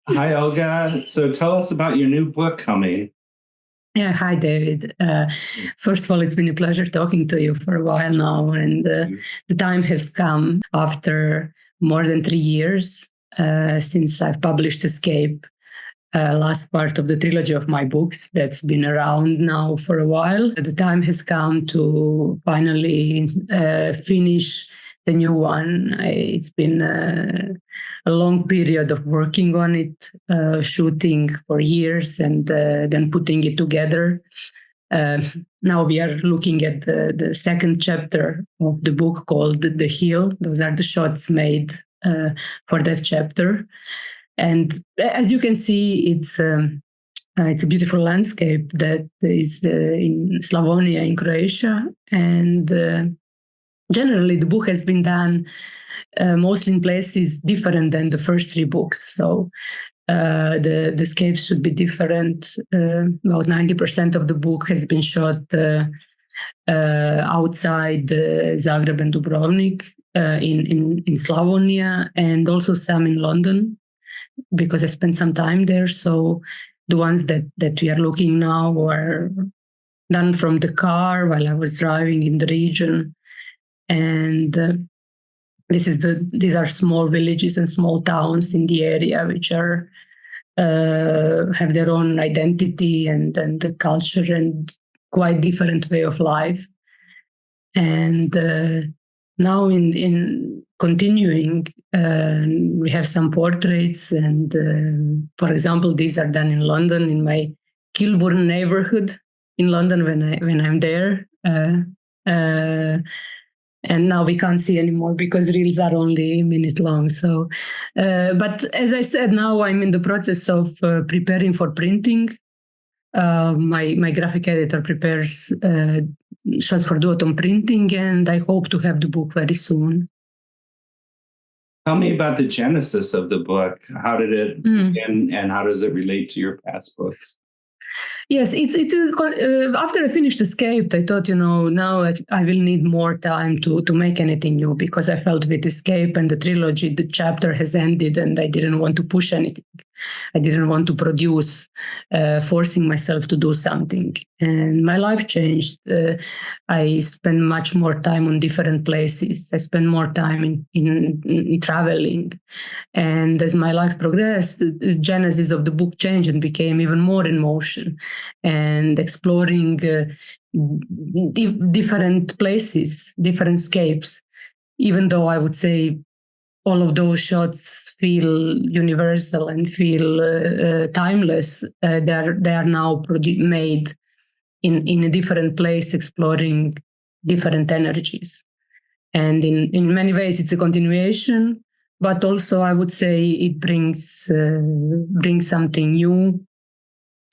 Hi, Olga. So tell us about your new book coming. Yeah, hi, David. First of all, it's been a pleasure talking to you for a while now, and the time has come after more than 3 years since I've published Escape, last part of the trilogy of my books that's been around now for a while. The time has come to finally finish the new one. It's been a long period of working on it, shooting for years and then putting it together. Uh, Now we are looking at the second chapter of the book called The Hill. Those are the shots made for that chapter. And as you can see, it's a beautiful landscape that is in Slavonia in Croatia. And generally, the book has been done mostly in places different than the first three books. So the scapes should be different. About 90% of the book has been shot outside Zagreb and Dubrovnik in Slavonia, and also some in London, because I spent some time there. So the ones that we are looking now were done from the car while I was driving in the region. And these are small villages and small towns in the area, which are have their own identity and the culture and quite different way of life. And now in continuing, we have some portraits, and for example, these are done in London, in my Kilburn neighborhood in London when I'm there. And now we can't see anymore because reels are only a minute long. So, but as I said, now I'm in the process of preparing for printing. My graphic editor prepares shots for duotone printing, and I hope to have the book very soon. Tell me about the genesis of the book. How did it begin, and how does it relate to your past books? Yes, after I finished Escape, I thought, now I will need more time to make anything new, because I felt with Escape and the trilogy, the chapter has ended and I didn't want to push anything. I didn't want to produce, forcing myself to do something. And my life changed. I spent much more time on different places. I spent more time in traveling. And as my life progressed, the genesis of the book changed and became even more in motion and exploring different places, different scapes. Even though I would say all of those shots feel universal and feel timeless, they are now made in a different place, exploring different energies. And in many ways, it's a continuation, but also I would say it brings something new.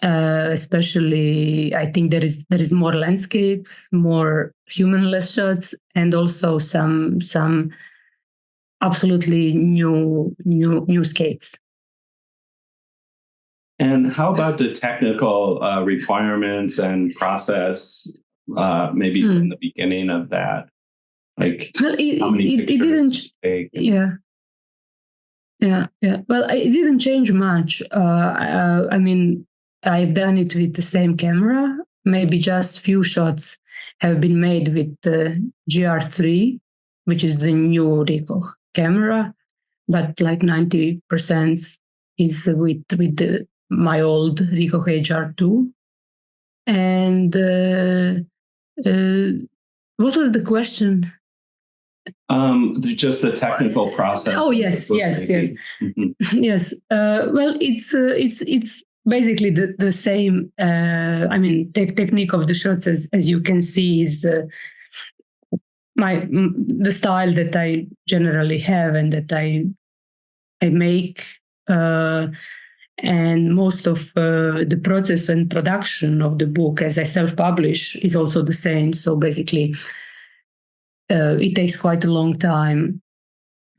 Especially, I think there is more landscapes, more humanless shots, and also some absolutely new scapes. And how about the technical requirements and process? Maybe from the beginning of that, like well, how many it didn't. take? Yeah. Well, it didn't change much. I mean, I've done it with the same camera. Maybe just few shots have been made with the GR3, which is the new Ricoh camera, but like 90% is with my old Ricoh HR2. And what was the question? Just the technical process. Oh yes. Yes. Well, it's basically the same. I mean, technique of the shots, as you can see, is the style that I generally have and that I make. And most of the process and production of the book, as I self-publish, is also the same. So basically, it takes quite a long time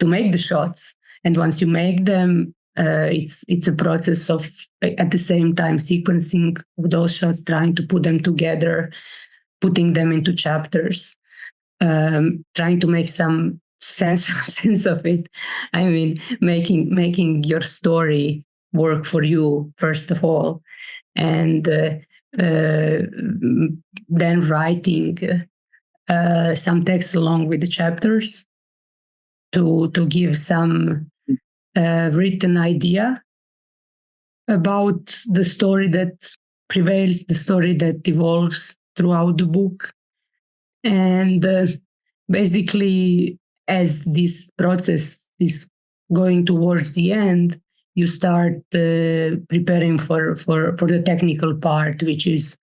to make the shots, and once you make them, it's a process of at the same time sequencing of those shots, trying to put them together, putting them into chapters, trying to make some sense of it. I mean, making your story work for you, first of all, and then writing some text along with the chapters to give some written idea about the story that prevails, the story that evolves throughout the book. And basically, as this process is going towards the end, you start preparing for the technical part, which is,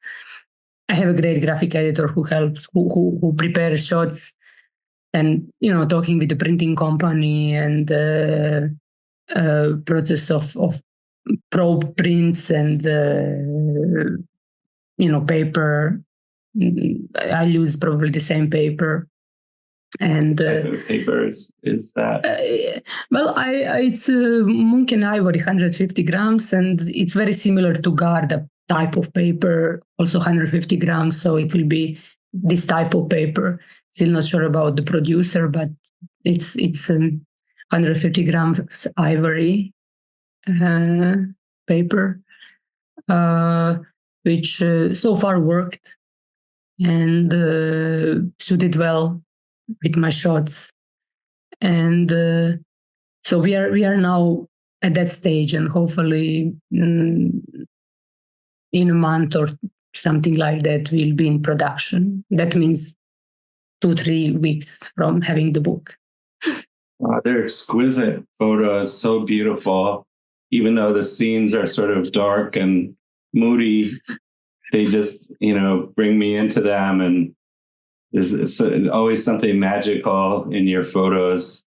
I have a great graphic editor who helps, who prepares shots, and talking with the printing company and process of probe prints and paper. I use probably the same paper. And what type of paper is that? Well, it's Munken Ivory, 150 grams, and it's very similar to Garda type of paper, also 150 grams. So it will be this type of paper. Still not sure about the producer, but it's 150 grams ivory paper, which so far worked and suited well with my shots. And so we are now at that stage, and hopefully in a month or something like that, we'll be in production. That means 2-3 weeks from having the book. They're exquisite photos, so beautiful. Even though the scenes are sort of dark and moody, they just, bring me into them. And there's always something magical in your photos.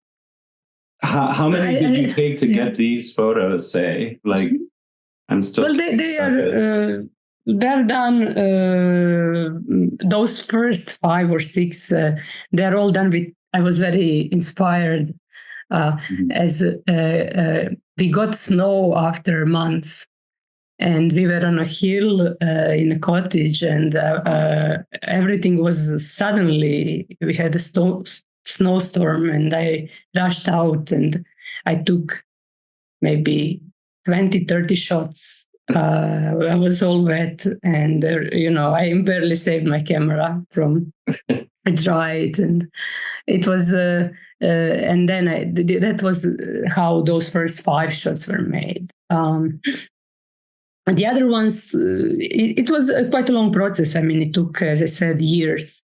How many did you take to get these photos, say? Like, I'm still... Well, they're done, those first 5 or 6, they're all done with, I was very inspired as we got snow after months, and we were on a hill in a cottage, and everything was suddenly, we had a snowstorm, and I rushed out and I took maybe 20-30 shots. I was all wet, and I barely saved my camera from it dried, and it was and then that was how those first 5 shots were made. And the other ones, it was quite a long process. I mean, it took, as I said, years,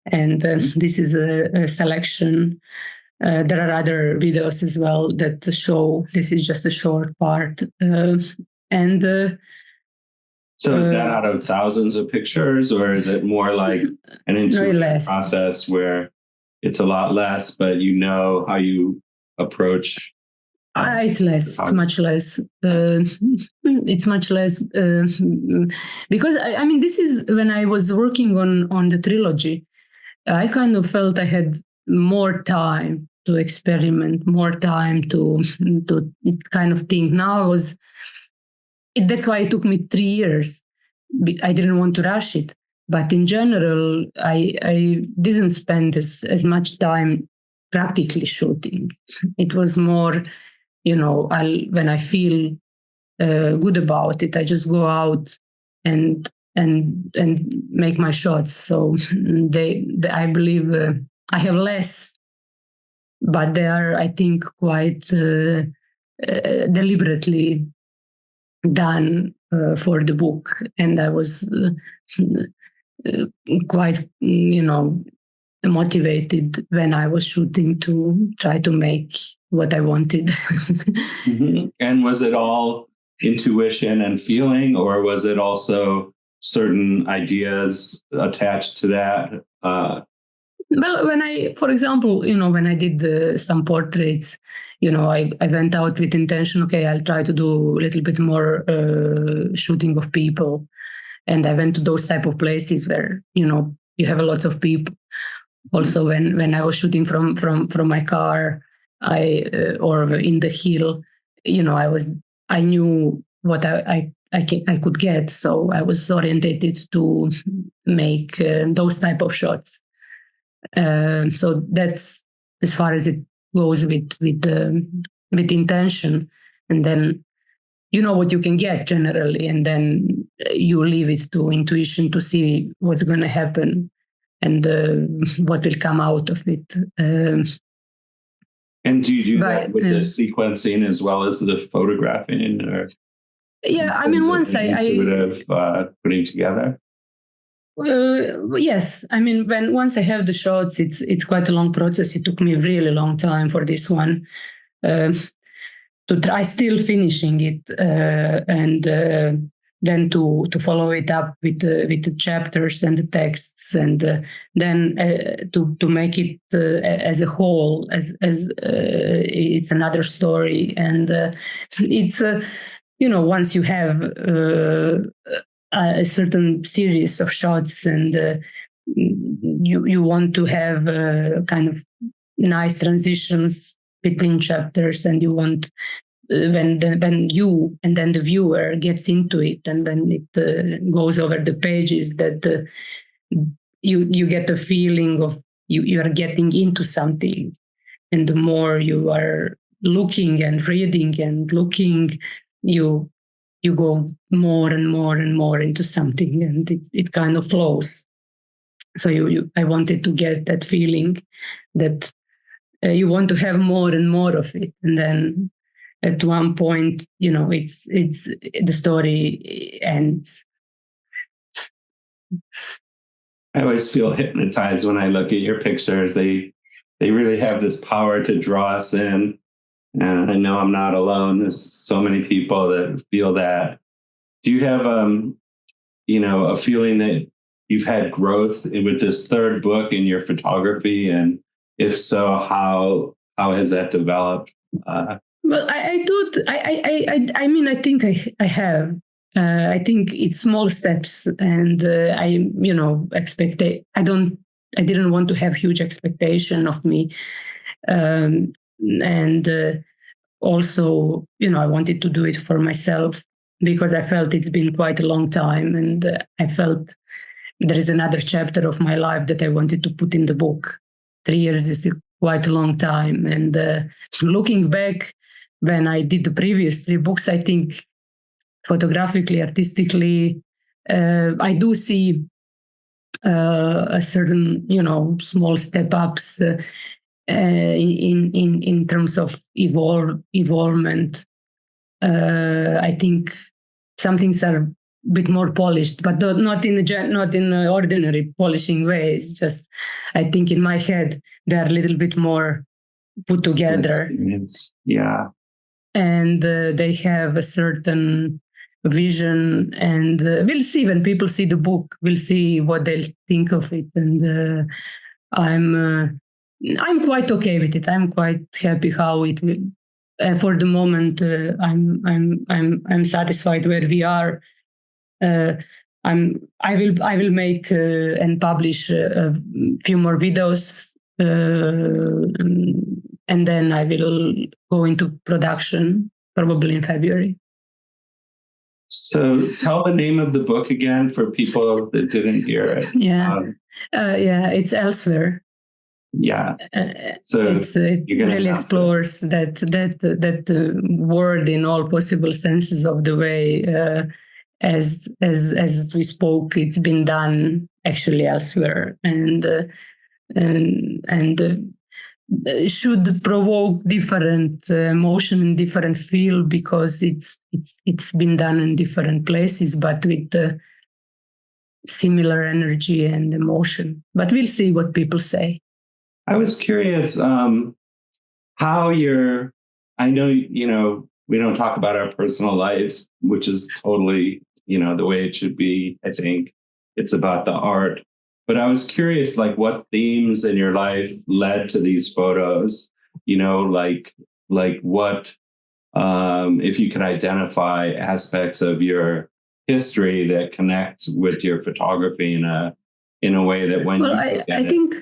and this is a selection. There are other videos as well that show, this is just a short part. So is that out of thousands of pictures, or is it more like an intuitive process where it's a lot less, but how you approach? It's less. It's much less. It's much less because I mean, this is when I was working on the trilogy. I kind of felt I had more time to experiment, more time to kind of think. Now that's why it took me 3 years. I didn't want to rush it, but in general, I didn't spend as much time practically shooting. It was more, when I feel good about it, I just go out and make my shots. So I believe I have less, but they are, I think, quite deliberately done for the book, and I was quite, motivated when I was shooting to try to make what I wanted. Mm-hmm. And was it all intuition and feeling, or was it also certain ideas attached to that? Well, for example, when I did some portraits, I went out with intention, okay, I'll try to do a little bit more shooting of people. And I went to those type of places where, you have a lot of people. Also, when I was shooting from my car, or in the hill, I knew what I could get. So I was orientated to make those type of shots. So that's as far as it goes with intention. And then you know what you can get generally, and then you leave it to intuition to see what's going to happen and what will come out of it. And do you do that with the sequencing as well as the photographing? Or yeah, I mean, once intuitive putting together. Yes, I mean, once I have the shots, it's quite a long process. It took me a really long time for this one to try still finishing it, and then to follow it up with the chapters and the texts, and then to make it as a whole, as it's another story, and it's once you have a certain series of shots, and you want to have kind of nice transitions between chapters, and you want when you and then the viewer gets into it, and then it goes over the pages, that you get a feeling of you are getting into something, and the more you are looking and reading and looking, you go more and more and more into something, and it kind of flows. So I wanted to get that feeling that you want to have more and more of it, and then at one point, it's the story ends. I always feel hypnotized when I look at your pictures. They really have this power to draw us in. And I know I'm not alone. There's so many people that feel that. Do you have, a feeling that you've had growth with this third book in your photography? And if so, how has that developed? Well, I think I have. I think it's small steps, and I didn't want to have huge expectation of me. And also, I wanted to do it for myself, because I felt it's been quite a long time, and I felt there is another chapter of my life that I wanted to put in the book. 3 years is quite a long time, and looking back, when I did the previous 3 books, I think photographically, artistically, I do see a certain, small step ups in terms of evolvement. I think some things are a bit more polished, but not in ordinary polishing way. It's just, I think in my head they're a little bit more put together. Yeah, and they have a certain vision, and we'll see when people see the book. We'll see what they'll think of it, and I'm quite okay with it. I'm quite happy how it. For the moment, I'm satisfied where we are. I will make and publish a few more videos, and then I will go into production probably in February. So tell the name of the book again for people that didn't hear it. Yeah, it's Elsewhere. Yeah, so it really explores that word in all possible senses of the way. As we spoke, it's been done actually elsewhere, and should provoke different emotion and different feel, because it's been done in different places, but with similar energy and emotion. But we'll see what people say. I was curious how I know, we don't talk about our personal lives, which is totally, the way it should be. I think it's about the art. But I was curious, like, what themes in your life led to these photos? Like what, if you could identify aspects of your history that connect with your photography in a way that when I think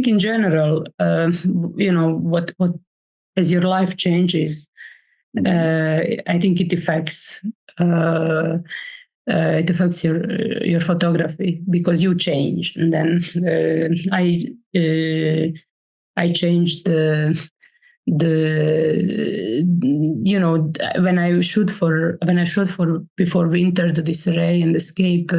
in general, what as your life changes, I think it affects your photography, because you change, and then I changed when I shoot for Before Winter, The Disarray and Escape,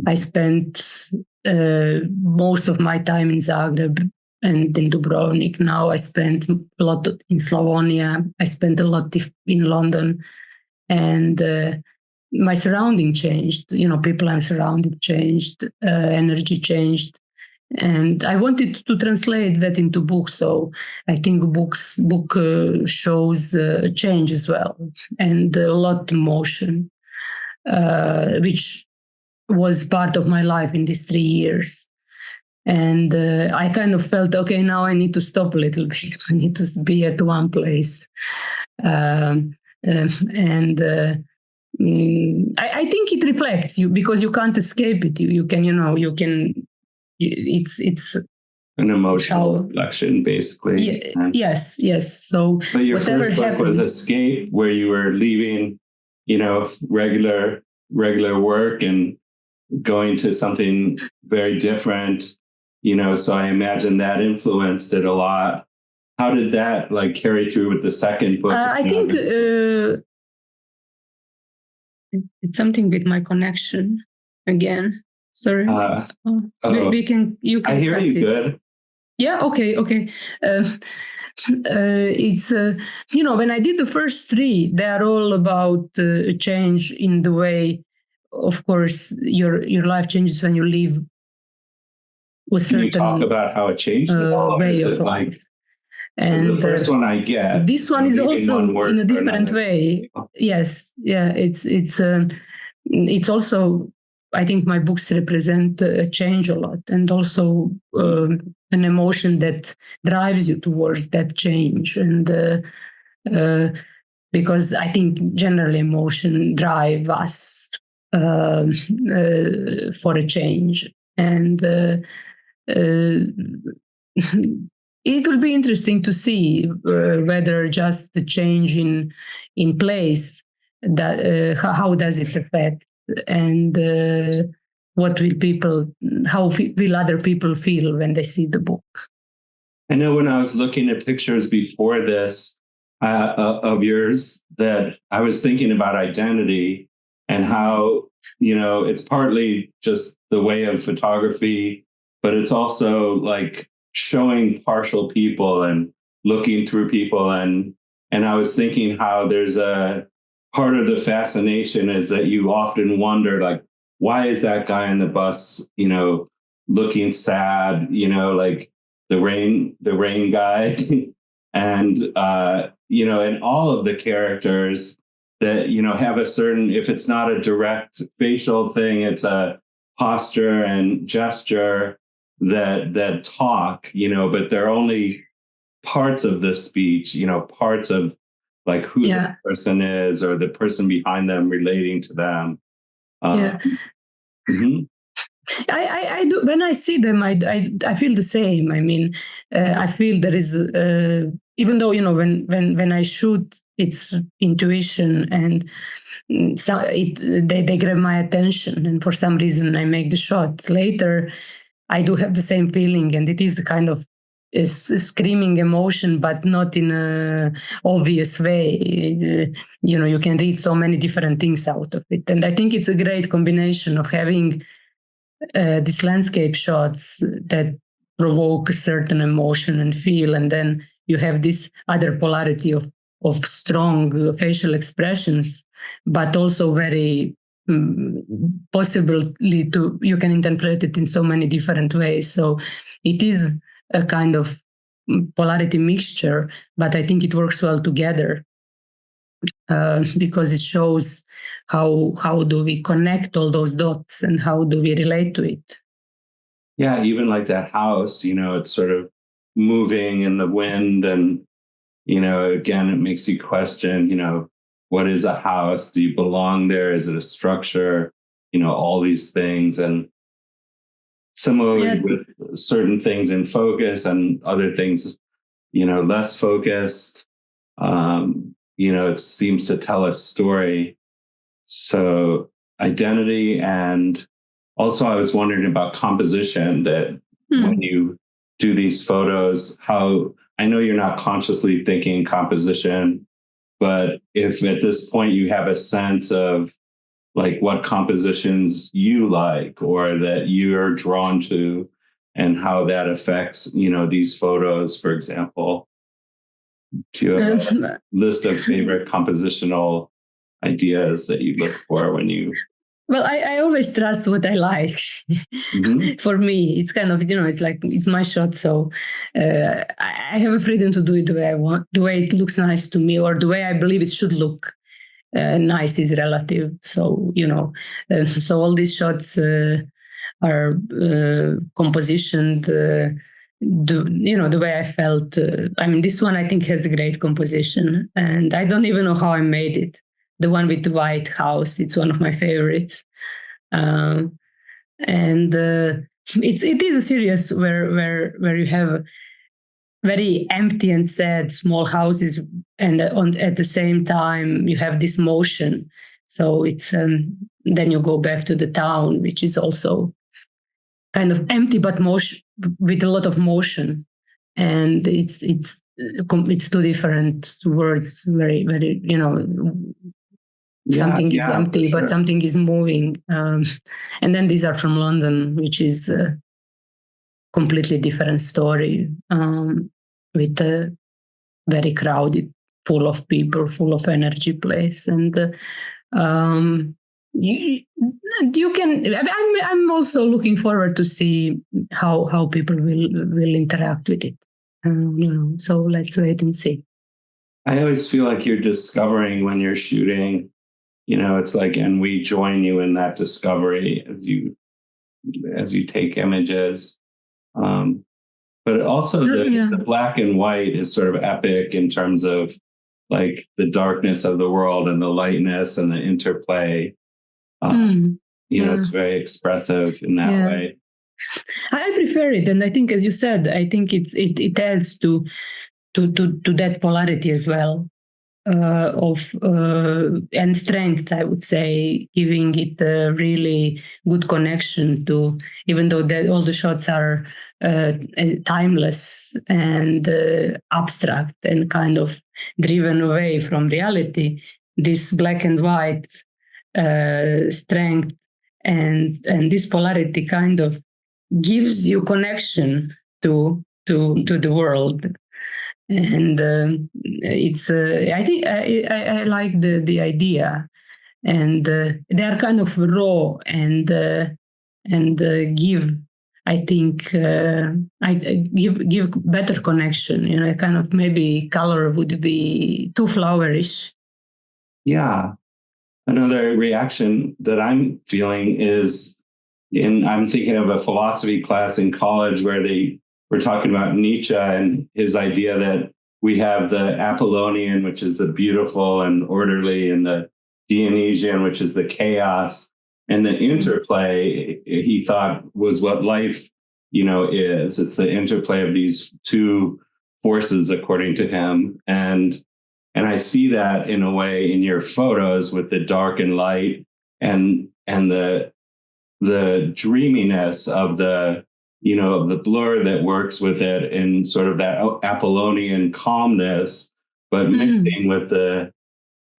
I spent most of my time in Zagreb and in Dubrovnik. Now I spent a lot in Slavonia. I spent a lot in London, and my surrounding changed. People I'm surrounded changed, energy changed, and I wanted to translate that into books. So I think book shows change as well, and a lot of motion, which was part of my life in these 3 years. And I kind of felt, okay, now I need to stop a little bit. I need to be at one place. I think it reflects you, because you can't escape it. You can. It's an emotional reflection, basically. Yes. So, but your first book was Escape, where you were leaving, regular work and going to something very different. So I imagine that influenced it a lot. How did that carry through with the second book? I think it's something with my connection again. Sorry. You can. I hear you good. Yeah. Okay. It's when I did the first 3, they are all about a change in the way. Of course, your life changes when you leave. Can you talk about how it changed? Way of life. And the first one I get. This one is also in a different way. Yes, yeah. It's also, I think my books represent a change a lot, and also an emotion that drives you towards that change. And because I think generally emotion drive us for a change. And it will be interesting to see whether just the change in place, that how does it affect, and how will other people feel when they see the book. I know when I was looking at pictures before this of yours, that I was thinking about identity and how, it's partly just the way of photography, but it's also showing partial people and looking through people. And I was thinking how there's a part of the fascination is that you often wonder, why is that guy on the bus, looking sad, the rain guy. And, and all of the characters that, have a certain, if it's not a direct facial thing, it's a posture and gesture that talk, but they're only parts of the speech, parts of who the person is, or the person behind them relating to them. Mm-hmm. I do. When I see them, I feel the same. I mean, I feel there is, even though, when I shoot, it's intuition, and they grab my attention, and for some reason I make the shot. Later, I do have the same feeling, and it is a kind of a screaming emotion, but not in a obvious way. You can read so many different things out of it, and I think it's a great combination of having these landscape shots that provoke a certain emotion and feel, and then you have this other polarity of strong facial expressions, but also very possibly you can interpret it in so many different ways. So it is a kind of polarity mixture, but I think it works well together. Because it shows how do we connect all those dots, and how do we relate to it. Yeah, even that house, it's sort of moving in the wind, and again, it makes you question, what is a house? Do you belong there? Is it a structure? All these things. And similarly with certain things in focus and other things, less focused. It seems to tell a story. So identity, and also I was wondering about composition, that when you do these photos, how I know you're not consciously thinking composition, but if at this point you have a sense of like what compositions you like or that you're drawn to and how that affects, these photos, for example, do you have a list of favorite compositional ideas that you look for when you? Well, I always trust what I like. Mhm. For me, it's kind of, it's like, it's my shot. So I have a freedom to do it the way I want, the way it looks nice to me, or the way I believe it should look. Nice is relative. So, so all these shots are compositioned the way I felt. I mean, this one I think has a great composition, and I don't even know how I made it. The one with the White House, it's one of my favorites, and it is a series where you have very empty and sad small houses, and at the same time you have this motion. So it's then you go back to the town, which is also kind of empty but motion, with a lot of motion, and it's two different words. Very very something is empty, but something is moving. And then these are from London, which is a completely different story, with a very crowded, full of people, full of energy place. And you can. I'm also looking forward to see how people will interact with it. So let's wait and see. I always feel like you're discovering when you're shooting. It's like, and we join you in that discovery as you take images. But also the black and white is sort of epic in terms of like the darkness of the world and the lightness and the interplay. It's very expressive in that way. I prefer it, and I think, as you said, I think it adds to that polarity as well, of and strength, I would say, giving it a really good connection to, even though all the shots are timeless and abstract and kind of driven away from reality, this black and white strength and this polarity kind of gives you connection to the world. And it's I think I like the idea, and they are kind of raw and give, I think, I give better connection. Kind of maybe color would be too flowerish. Yeah. Another reaction that I'm feeling is I'm thinking of a philosophy class in college where they were talking about Nietzsche and his idea that we have the Apollonian, which is the beautiful and orderly, and the Dionysian, which is the chaos. And the interplay, he thought, was what life, is. It's the interplay of these two forces, according to him. And I see that in a way in your photos with the dark and light and the dreaminess of the blur that works with it, and sort of that Apollonian calmness, but mixing with the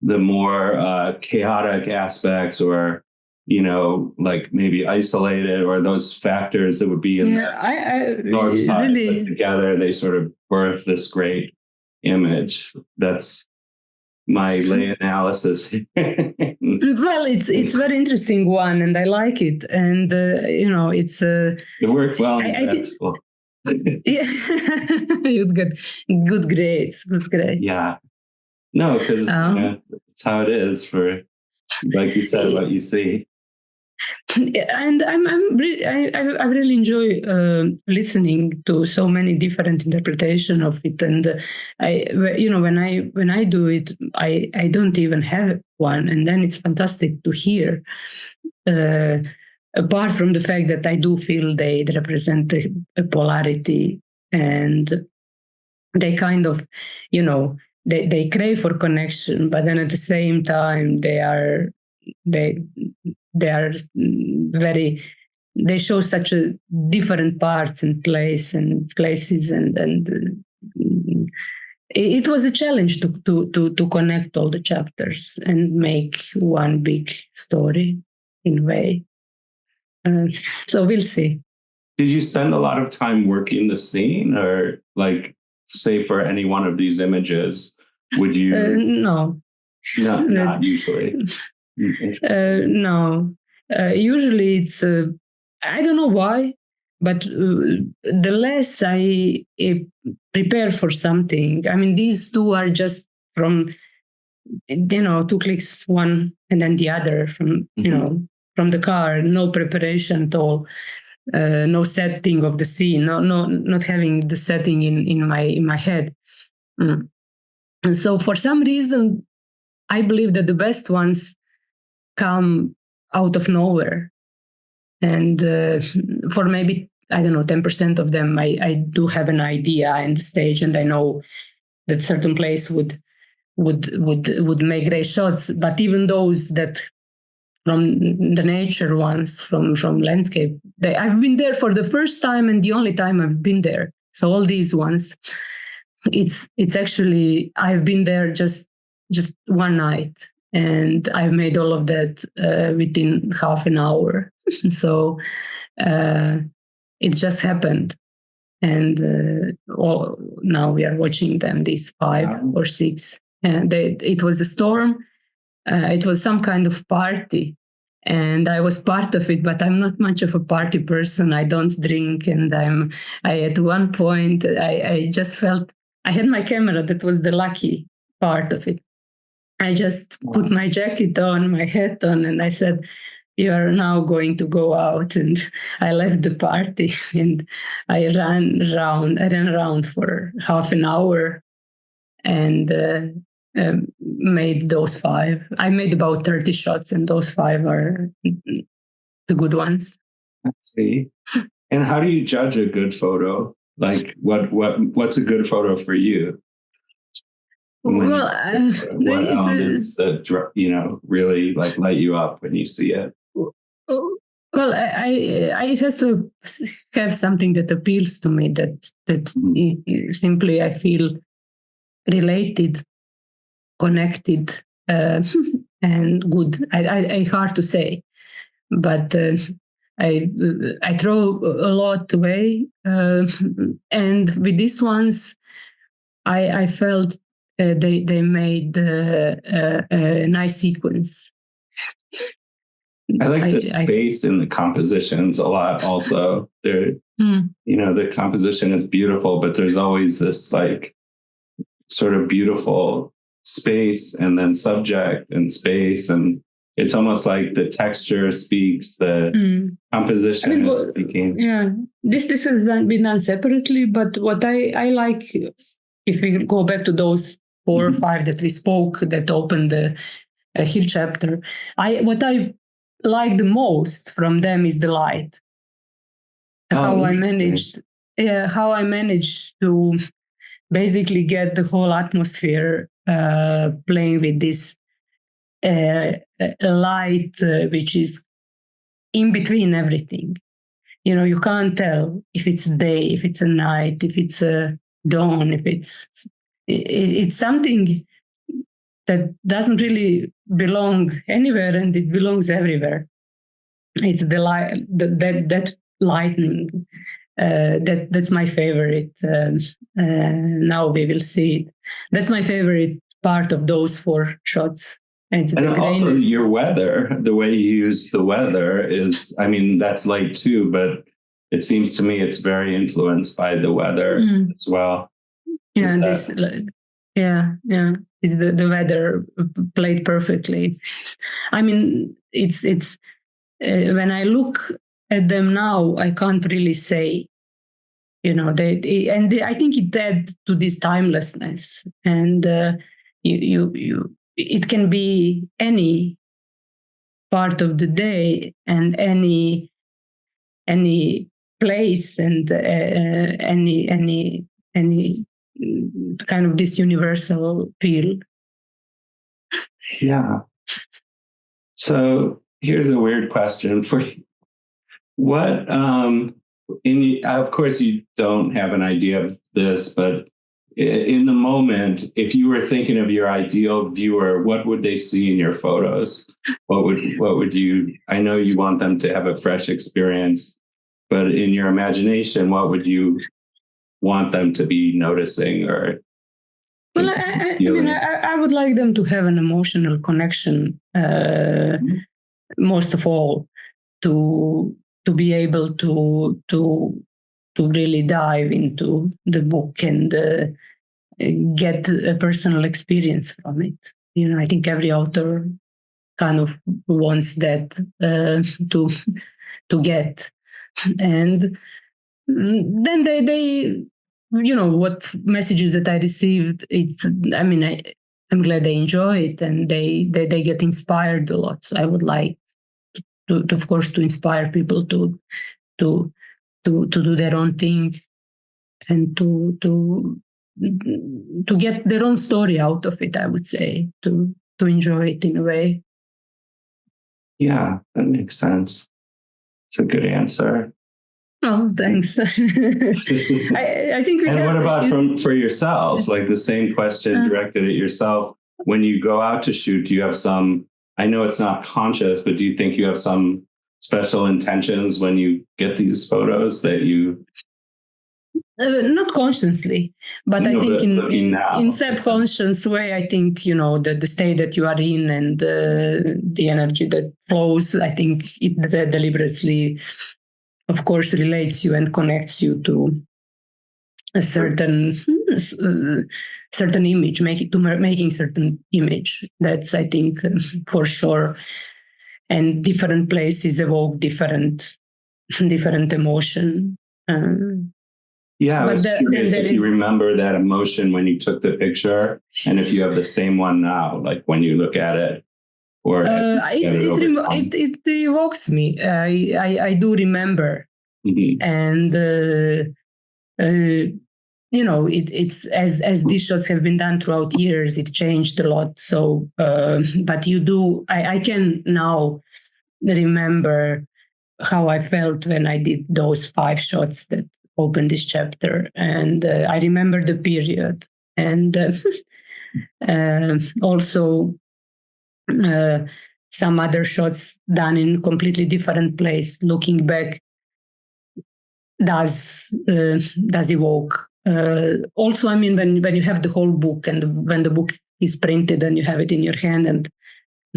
more chaotic aspects, or like maybe isolated, or those factors that would be in the north side. Really, but together they sort of birth this great image. That's my lay analysis. Well, it's very interesting one, and I like it, and it's it worked well in grad school. Yeah, you got good grades. Yeah, no, because it's how it is for, like you said, what you see. And I really enjoy listening to so many different interpretations of it, and when I do it, I don't even have one, and then it's fantastic to hear. Apart from the fact that I do feel they represent a polarity, and they kind of, they crave for connection, but then at the same time they are very, they show such a different parts and places, and it was a challenge to connect all the chapters and make one big story in a way. So we'll see. Did you spend a lot of time working the scene, or like, say, for any one of these images, would you? No. Not usually. No. Usually it's, I don't know why, but the less I prepare for something, I mean, these two are just from, 2 clicks, one and then the other from, from the car, no preparation at all. No setting of the scene, not having the setting in my head. And so for some reason, I believe that the best ones come out of nowhere. And for maybe, I don't know, 10% of them, I do have an idea in the stage, and I know that certain place would make great shots. But even those that from the nature ones, from landscape, I've been there for the first time and the only time I've been there. So all these ones, it's actually, I've been there just one night, and I've made all of that within half an hour. So it just happened. And now we are watching them, these 5 or 6. And it was a storm. It was some kind of party, and I was part of it, but I'm not much of a party person. I don't drink, and I at one point, I just felt, I had my camera. That was the lucky part of it. I just put my jacket on, my hat on, and I said, you are now going to go out. And I left the party, and I ran around for half an hour, and made those 5. I made about 30 shots, and those 5 are the good ones. I see. And how do you judge a good photo? Like, what's a good photo for you? Well, what elements that really like light you up when you see it? Well, it has to have something that appeals to me. That simply I feel related, connected, and good. I hard to say, but I throw a lot away, and with these ones, I felt they made a nice sequence. I like the space in the compositions a lot. Also, the composition is beautiful, but there's always this like sort of beautiful space, and then subject and space, and it's almost like the texture speaks, the composition is speaking. Yeah, this has been done separately, but what I like, if we go back to those 4 or 5 that we spoke that opened the Hill chapter, what I like the most from them is the light. How I managed to basically get the whole atmosphere playing with this light, which is in between everything. You can't tell if it's a day, if it's a night, if it's a dawn, if it's something that doesn't really belong anywhere, and it belongs everywhere. It's the light, that lightning. That's my favorite. Now we will see it. That's my favorite part of those 4 shots. And also your weather, the way you use the weather is, I mean, that's light too, but it seems to me it's very influenced by the weather as well. Yeah, it's the weather played perfectly. I mean, it's when I look at them now, I can't really say, I think it adds to this timelessness, and it can be any part of the day and any place and any kind of this universal feel. Yeah. So here's a weird question for you. What of course you don't have an idea of this, but in the moment, if you were thinking of your ideal viewer, what would they see in your photos? What would you, I know you want them to have a fresh experience, but in your imagination, what would you want them to be noticing or well, I would like them to have an emotional connection, most of all, to be able to really dive into the book and get a personal experience from it. I think every author kind of wants that to get, and then they what messages that I received, I'm glad they enjoy it and they get inspired a lot. So I would like to of course, to inspire people to do their own thing and to get their own story out of it, I would say, to enjoy it in a way. Yeah, that makes sense. It's a good answer. Oh, thanks. I think. And what about for yourself? Like the same question directed at yourself. When you go out to shoot, do you have some, I know it's not conscious, but do you think you have some special intentions when you get these photos that you... not consciously, but I think in subconscious way, I think, the state that you are in and the energy that flows, I think it deliberately, of course, relates you and connects you to a certain image, making certain image. That's, I think, for sure. And different places evoke different emotion. Yeah, I was curious if you remember that emotion when you took the picture, and if you have the same one now, like when you look at it. Or it evokes me. I do remember, and it's as these shots have been done throughout years, it changed a lot. So, but I can now remember how I felt when I did those 5 shots that opened this chapter, and I remember the period, and also. Some other shots done in completely different place, looking back, does evoke. Also, when you have the whole book and when the book is printed and you have it in your hand, and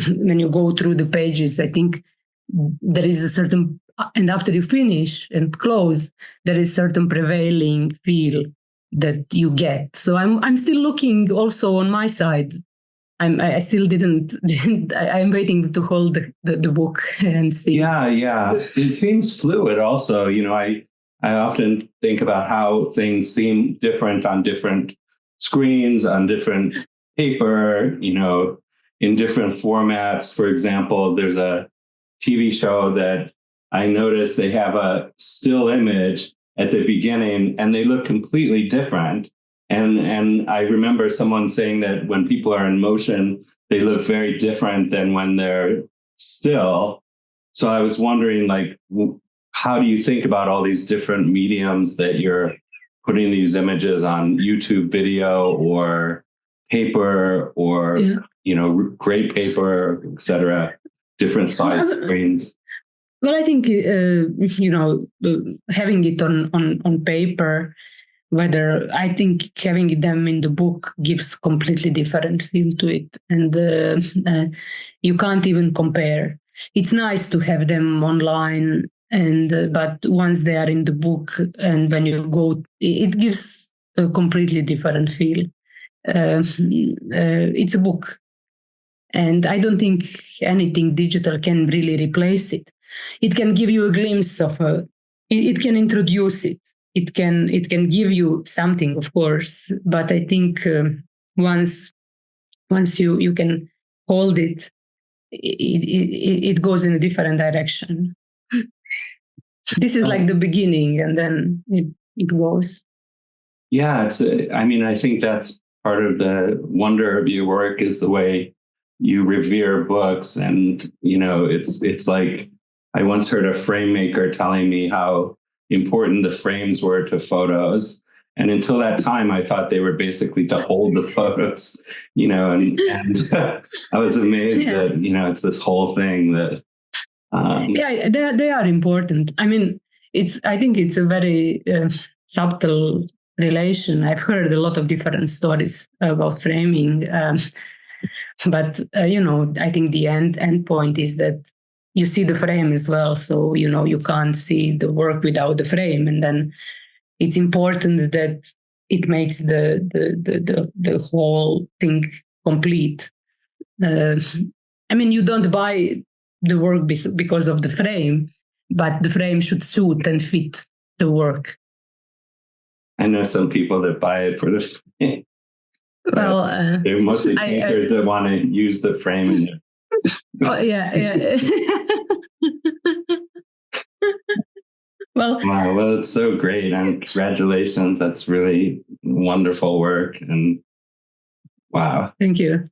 when you go through the pages, I think there is a certain, and after you finish and close, there is certain prevailing feel that you get. So I'm still looking also on my side. I still didn't. I'm waiting to hold the book and see. Yeah. It seems fluid. Also, I often think about how things seem different on different screens, on different paper. In different formats. For example, there's a TV show that I noticed they have a still image at the beginning, and they look completely different. And I remember someone saying that when people are in motion, they look very different than when they're still. So I was wondering, like, how do you think about all these different mediums that you're putting these images on? YouTube video or paper or, gray paper, etc., different size screens? Well, I think, having it on paper, whether I think having them in the book gives completely different feel to it. And you can't even compare. It's nice to have them online, but once they are in the book and when you go, it gives a completely different feel. It's a book. And I don't think anything digital can really replace it. It can give you a glimpse of it can introduce it. It can give you something, of course, but I think once you can hold it, it goes in a different direction. This is like the beginning, and then it goes. Yeah, I think that's part of the wonder of your work is the way you revere books, and it's like I once heard a frame maker telling me how important the frames were to photos. And until that time, I thought they were basically to hold the photos, and I was amazed that, it's this whole thing that. Yeah, they are important. I mean, I think it's a very subtle relation. I've heard a lot of different stories about framing. But, I think the end point is that you see the frame as well. So, you can't see the work without the frame. And then it's important that it makes the whole thing complete. I mean, you don't buy the work because of the frame, but the frame should suit and fit the work. I know some people that buy it for the frame. Well, they're mostly painters that want to use the frame. Oh, yeah. Well, wow, well, it's so great, and congratulations. That's really wonderful work, and wow. Thank you.